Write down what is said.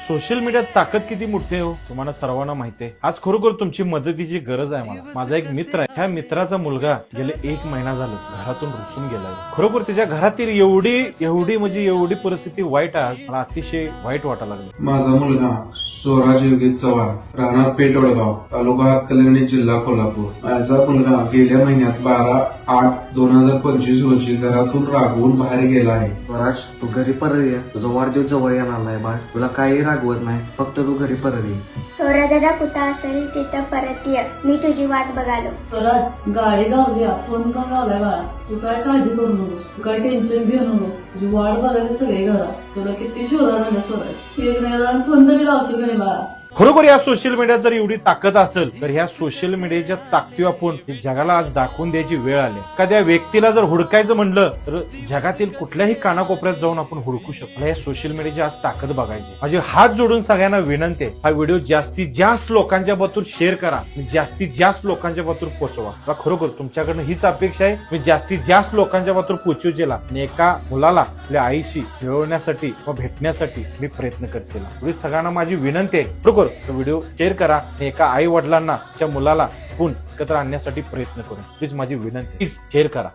Social मीडियात ताकद किती मोठी आहे हो तुम्हाला सर्वांना माहिती आहे. आज खरोखर तुमची मदतीची गरज आहे मला. माझा एक मित्र आहे, ह्या मित्राचा मुलगा गेले 1 महिना झाला घरातून रुसून गेलाय. खरोखर त्याच्या घरातील एवढी परिस्थिती वाईट आहे. मला अतिशय वाईट वाटायला लागलं. माझा मुलगा स्वराज योगित चव्हाण, राहणार पेटवडगाव, तालुका हातकणंगले, जिल्हा कोल्हापूर. माझा मुलगा गेल्या महिन्यात 12/8/2025 रोजी घरातून रागवून बाहेर गेला आहे. स्वराज, तू घरी परत ये. तुझा वाढदिवस जवळ येणार नाही बाळ. तुला काही रागवत नाही, फक्त तू घरी परत ये. थोरा दादा कुठं असेल तिथं परत ये. मी तुझी वाट बघालो. स्वराज, गाडी गावल्या, फोन पण गावलाय बाळा. तू काय काळजी करू नकोस, तू काय टेन्शन घेऊ नकोस. तुझी वाट बघायला सगळे घरात. तुला किती शोधा लागल्या स्वराज. एक वेळा फोन तरी लावशील का नाही बाळा. खरोखर या सोशल मीडियात जर एवढी ताकद असेल तर ह्या सोशल मीडियाच्या ताकदीवर आपण जगाला आज दाखवून द्यायची वेळ आली. एखाद्या व्यक्तीला जर हुडकायचं म्हणलं तर जगातील कुठल्याही कानाकोपऱ्यात जाऊन आपण हुडकू शकतो. या सोशल मीडियाची आज ताकद बघायची. माझे हात जोडून सगळ्यांना विनंती आहे, हा व्हिडिओ जास्तीत जास्त लोकांच्या बरोबर शेअर करा, जास्तीत जास्त लोकांच्या बरोबर पोहोचवा. खरोखर तुमच्याकडनं हीच अपेक्षा आहे, मी जास्तीत जास्त लोकांच्या बरोबर पोहोचू दिला आणि एका मुलाला आपल्या आईशी मिळवण्यासाठी व भेटण्यासाठी मी प्रयत्न करते. एवढी सगळ्यांना माझी विनंती आहे, खरोखर व्हिडिओ शेअर करा आणि एका आई वडिलांना त्या मुलाला एकत्र आणण्यासाठी प्रयत्न करू. प्लीज माझी विनंती, प्लीज शेअर करा.